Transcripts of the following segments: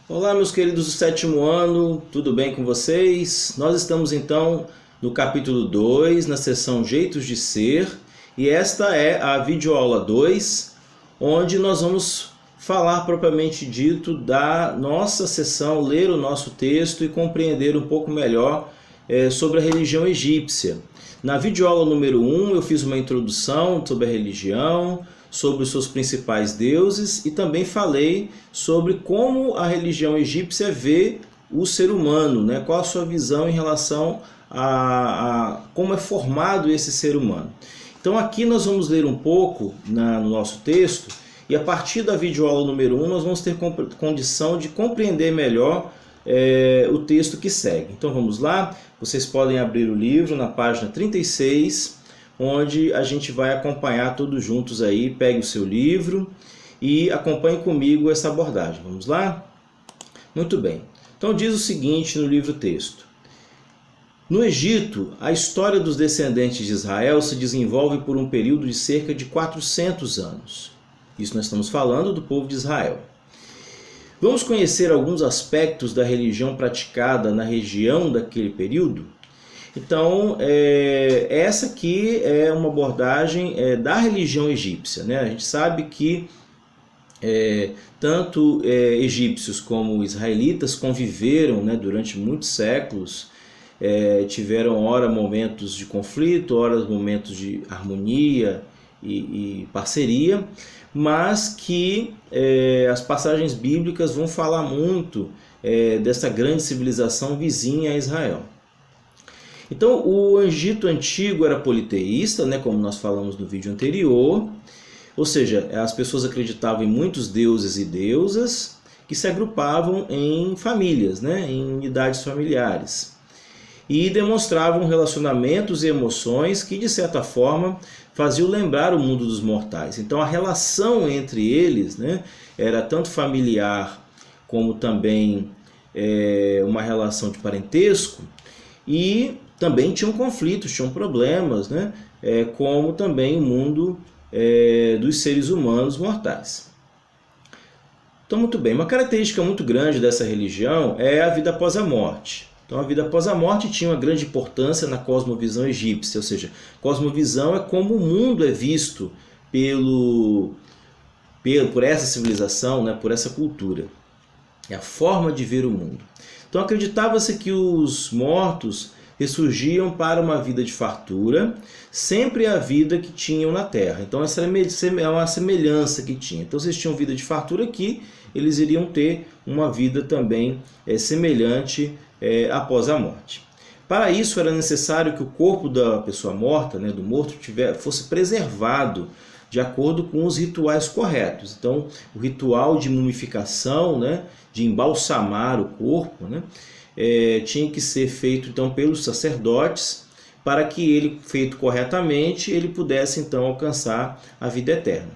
Olá, meus queridos do sétimo ano, tudo bem com vocês? Nós estamos então no capítulo 2, na seção Jeitos de Ser, e esta é a videoaula 2, onde nós vamos falar propriamente dito da nossa seção, ler o nosso texto e compreender um pouco melhor sobre a religião egípcia. Na videoaula número 1 eu fiz uma introdução sobre a religião, sobre os seus principais deuses e também falei sobre como a religião egípcia vê o ser humano, né? Qual a sua visão em relação a como é formado esse ser humano. Então aqui nós vamos ler um pouco no nosso texto e a partir da videoaula número 1 nós vamos ter condição de compreender melhor o texto que segue. Então vamos lá, vocês podem abrir o livro na página 36, onde a gente vai acompanhar todos juntos aí. Pegue o seu livro e acompanhe comigo essa abordagem. Vamos lá? Muito bem. Então diz o seguinte no livro texto. No Egito, a história dos descendentes de Israel se desenvolve por um período de cerca de 400 anos. Isso nós estamos falando do povo de Israel. Vamos conhecer alguns aspectos da religião praticada na região daquele período? Então, essa aqui é uma abordagem da religião egípcia, né? A gente sabe que tanto egípcios como israelitas conviveram, né, durante muitos séculos, tiveram ora momentos de conflito, ora momentos de harmonia e parceria, mas que as passagens bíblicas vão falar muito dessa grande civilização vizinha a Israel. Então, o Egito antigo era politeísta, né, como nós falamos no vídeo anterior, ou seja, as pessoas acreditavam em muitos deuses e deusas que se agrupavam em famílias, né, em unidades familiares, e demonstravam relacionamentos e emoções que, de certa forma, faziam lembrar o mundo dos mortais. Então, a relação entre eles, né, era tanto familiar como também uma relação de parentesco, e também tinham conflitos, tinham problemas, né? Como também o mundo dos seres humanos mortais. Então, muito bem, uma característica muito grande dessa religião é a vida após a morte. Então, a vida após a morte tinha uma grande importância na cosmovisão egípcia, ou seja, cosmovisão é como o mundo é visto por essa civilização, né? Por essa cultura. É a forma de ver o mundo. Então acreditava-se que os mortos ressurgiam para uma vida de fartura, sempre a vida que tinham na terra. Então essa é uma semelhança que tinha. Então se eles tinham vida de fartura aqui, eles iriam ter uma vida também semelhante após a morte. Para isso era necessário que o corpo da pessoa morta, né, do morto, fosse preservado de acordo com os rituais corretos. Então, o ritual de mumificação, né, de embalsamar o corpo, né, tinha que ser feito então pelos sacerdotes, para que ele, feito corretamente, ele pudesse então alcançar a vida eterna.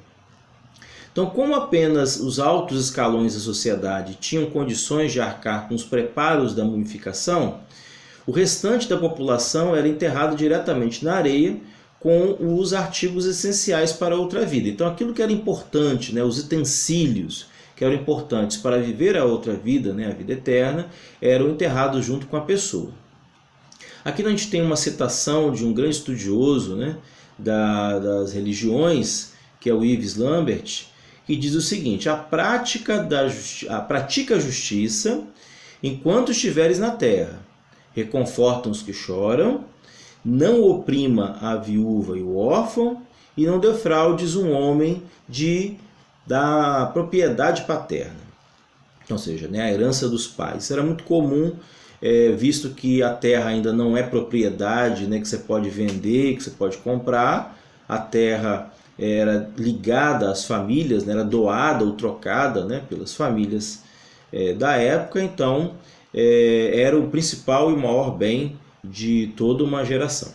Então, como apenas os altos escalões da sociedade tinham condições de arcar com os preparos da mumificação, o restante da população era enterrado diretamente na areia, com os artigos essenciais para a outra vida. Então aquilo que era importante, né, os utensílios que eram importantes para viver a outra vida, né, a vida eterna, eram enterrados junto com a pessoa. Aqui a gente tem uma citação de um grande estudioso, né, das religiões, que é o Yves Lambert, que diz o seguinte: pratica a justiça enquanto estiveres na terra, reconforta os que choram, não oprima a viúva e o órfão, e não defraudes um homem da propriedade paterna. Ou seja, né, a herança dos pais. Isso era muito comum, visto que a terra ainda não é propriedade, né, que você pode vender, que você pode comprar. A terra era ligada às famílias, né, era doada ou trocada, né, pelas famílias da época. Então, era o principal e maior bem de toda uma geração.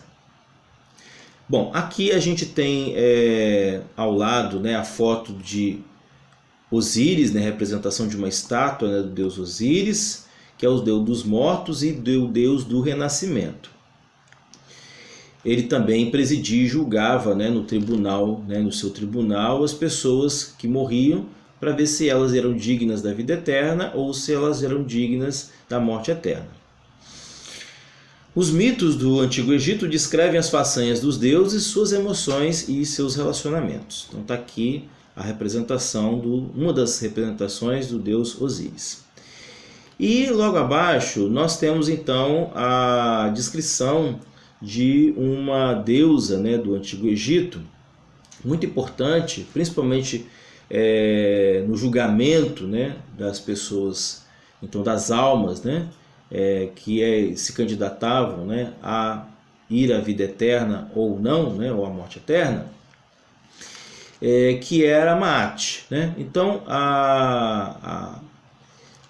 Bom, aqui a gente tem ao lado, né, a foto de Osíris, né, representação de uma estátua, né, do deus Osíris, que é o deus dos mortos e o deus do renascimento. Ele também presidia e julgava, né, no tribunal, né, no seu tribunal, as pessoas que morriam para ver se elas eram dignas da vida eterna ou se elas eram dignas da morte eterna. Os mitos do Antigo Egito descrevem as façanhas dos deuses, suas emoções e seus relacionamentos. Então está aqui a representação uma das representações do deus Osíris. E logo abaixo nós temos então a descrição de uma deusa, né, do Antigo Egito, muito importante, principalmente no julgamento, né, das pessoas, então das almas, né, que se candidatavam, né, a ir à vida eterna ou não, né, ou à morte eterna, que era Maat, né? Então a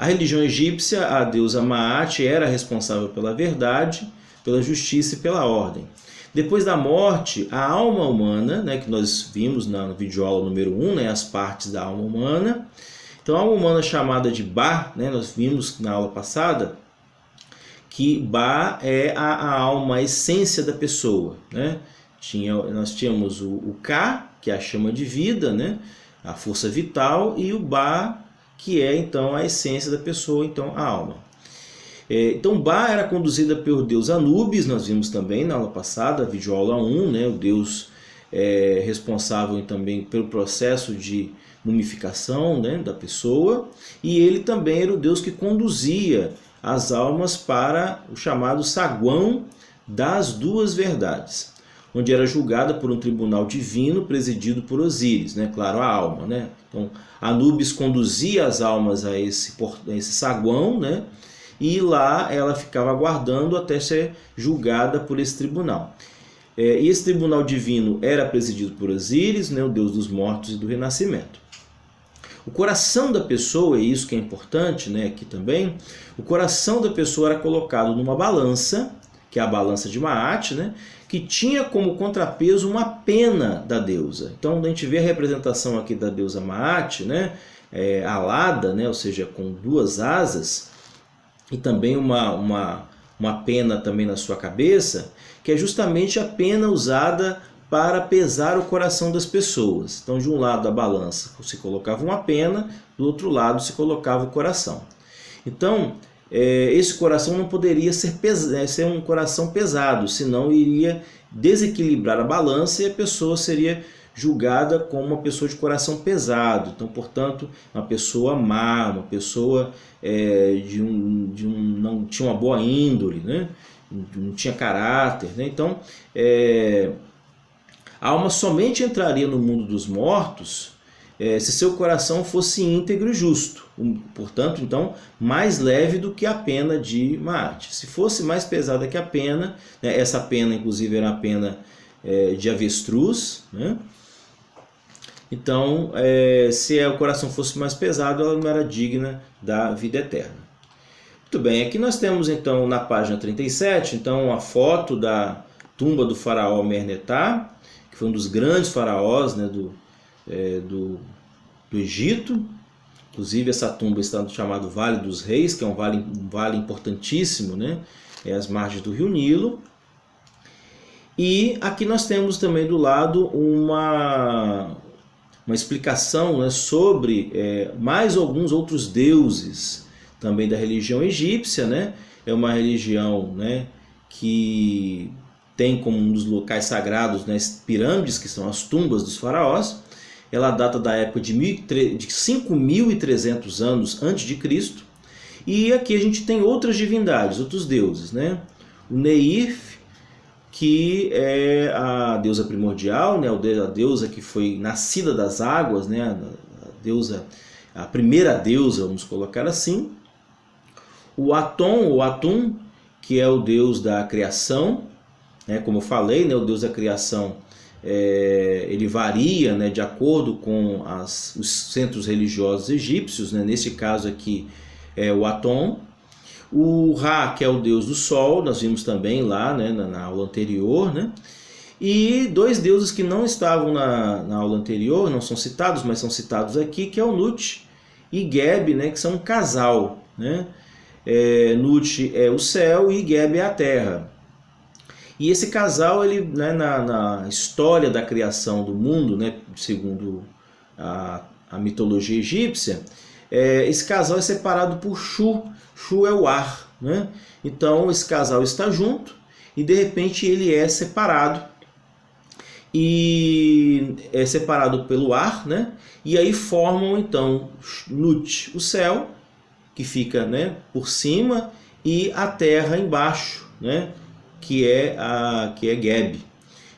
religião egípcia, a deusa Maat era responsável pela verdade, pela justiça e pela ordem. Depois da morte, a alma humana, né, que nós vimos no videoaula número 1, né, as partes da alma humana. Então a alma humana chamada de Ba, né, nós vimos na aula passada que Ba é a alma, a essência da pessoa, né? Nós tínhamos o Ka, que é a chama de vida, né, a força vital, e o Ba, que é então a essência da pessoa, então a alma. Então Ba era conduzida pelo deus Anubis, nós vimos também na aula passada, videoaula 1, né, o deus responsável também pelo processo de mumificação, né, da pessoa, e ele também era o deus que conduzia as almas para o chamado saguão das duas verdades, onde era julgada por um tribunal divino presidido por Osíris, né, claro, a alma, né? Então Anubis conduzia as almas a esse saguão, né? E lá ela ficava aguardando até ser julgada por esse tribunal. E esse tribunal divino era presidido por Osíris, né, o deus dos mortos e do renascimento. O coração da pessoa, e isso que é importante, né, aqui também, o coração da pessoa era colocado numa balança, que é a balança de Maat, né, que tinha como contrapeso uma pena da deusa. Então a gente vê a representação aqui da deusa Maat, né, alada, né, ou seja, com duas asas, e também uma pena também na sua cabeça, que é justamente a pena usada para pesar o coração das pessoas. Então, de um lado da balança se colocava uma pena, do outro lado se colocava o coração. Então, esse coração não poderia ser um coração pesado, senão iria desequilibrar a balança e a pessoa seria julgada como uma pessoa de coração pesado. Então, portanto, uma pessoa má, uma pessoa não tinha uma boa índole, né? Não tinha caráter, né? Então, a alma somente entraria no mundo dos mortos se seu coração fosse íntegro e justo. Portanto, então, mais leve do que a pena de Maat. Se fosse mais pesada que a pena, né, essa pena, inclusive, era a pena de avestruz, né? Então, se o coração fosse mais pesado, ela não era digna da vida eterna. Muito bem, aqui nós temos então na página 37, então, a foto da tumba do faraó Merneptah, que foi um dos grandes faraós, né, do Egito. Inclusive essa tumba está no chamado Vale dos Reis, que é um vale importantíssimo, né, às margens do rio Nilo. E aqui nós temos também do lado uma explicação, né, sobre mais alguns outros deuses também da religião egípcia, né? É uma religião, né, que tem como um dos locais sagrados, né, as pirâmides, que são as tumbas dos faraós. Ela data da época de 5.300 anos antes de Cristo. E aqui a gente tem outras divindades, outros deuses, né? O Neith, que é a deusa primordial, né, a deusa que foi nascida das águas, né, a primeira deusa, vamos colocar assim. O Aton, ou Atum, que é o deus da criação, né, como eu falei, né, o deus da criação ele varia, né, de acordo com os centros religiosos egípcios, né, nesse caso aqui é o Aton. O Ra, que é o deus do sol, nós vimos também lá, né, na aula anterior, né? E dois deuses que não estavam na aula anterior, não são citados, mas são citados aqui, que é o Nut e Geb, né, que são um casal, né? Nut é o céu e Geb é a terra. E esse casal, ele, né, na história da criação do mundo, né, segundo a a mitologia egípcia, esse casal é separado por Shu. Shu é o ar, né? Então esse casal está junto e de repente ele é separado. E é separado pelo ar, né? E aí formam então Nut, o céu, que fica, né, por cima, e a terra embaixo, né, que é Geb.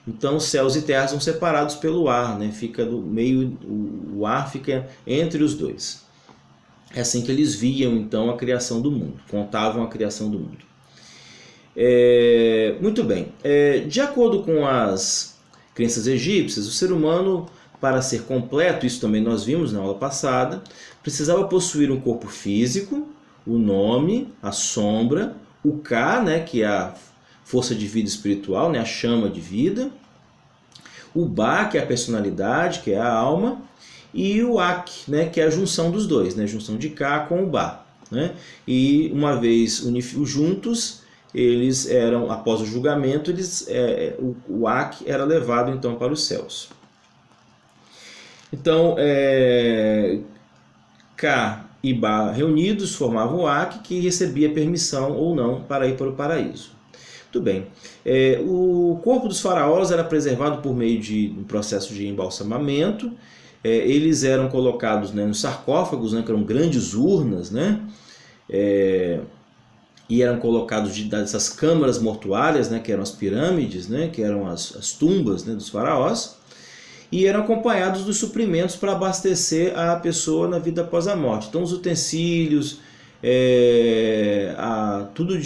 Então céus e terra são separados pelo ar, né? Fica no meio, o ar fica entre os dois. É assim que eles viam então a criação do mundo, contavam a criação do mundo. Muito bem. De acordo com as crenças egípcias, o ser humano, para ser completo, isso também nós vimos na aula passada, precisava possuir um corpo físico, o nome, a sombra, o Ka, né, que é a força de vida espiritual, né, a chama de vida, o Ba, que é a personalidade, que é a alma, e o Ak, né, que é a junção dos dois, né, a junção de Ka com o Ba. Né? E uma vez juntos, eles eram, após o julgamento, o Ak era levado então para os céus. Então, Ka e Ba reunidos formavam o Ak, que recebia permissão ou não para ir para o paraíso. Muito bem. O corpo dos faraós era preservado por meio de um processo de embalsamamento. Eles eram colocados, né, nos sarcófagos, né, que eram grandes urnas, né? E eram colocados dessas câmaras mortuárias, né, que eram as pirâmides, né, que eram as tumbas, né, dos faraós, e eram acompanhados dos suprimentos para abastecer a pessoa na vida após a morte. Então os utensílios, tudo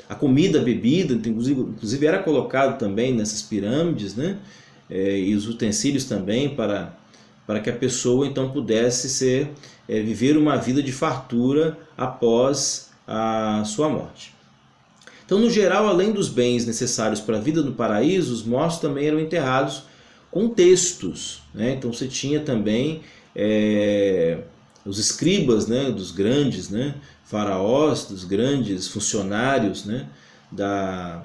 a comida, a bebida, inclusive era colocado também nessas pirâmides, né, e os utensílios também para que a pessoa então pudesse viver uma vida de fartura após a sua morte. Então, no geral, além dos bens necessários para a vida no paraíso, os mortos também eram enterrados com textos. Né? Então você tinha também os escribas, né, dos grandes, né, faraós, dos grandes funcionários, né, da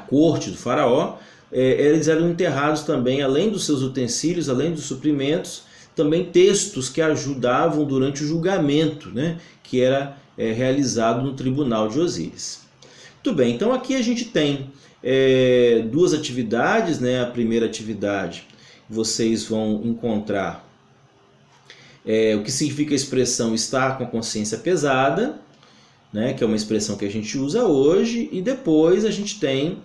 corte do faraó. Eles eram enterrados também, além dos seus utensílios, além dos suprimentos, também textos que ajudavam durante o julgamento, né, que era realizado no tribunal de Osíris. Muito bem, então aqui a gente tem duas atividades, né? A primeira atividade, vocês vão encontrar o que significa a expressão estar com a consciência pesada, né? Que é uma expressão que a gente usa hoje, e depois a gente tem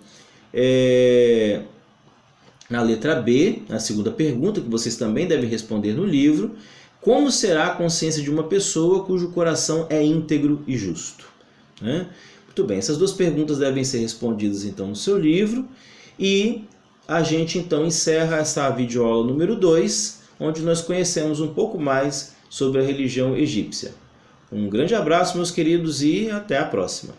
na letra B, a segunda pergunta, que vocês também devem responder no livro: como será a consciência de uma pessoa cujo coração é íntegro e justo? Né? Muito bem, essas duas perguntas devem ser respondidas então no seu livro, e a gente então encerra essa videoaula número 2, onde nós conhecemos um pouco mais sobre a religião egípcia. Um grande abraço, meus queridos, e até a próxima!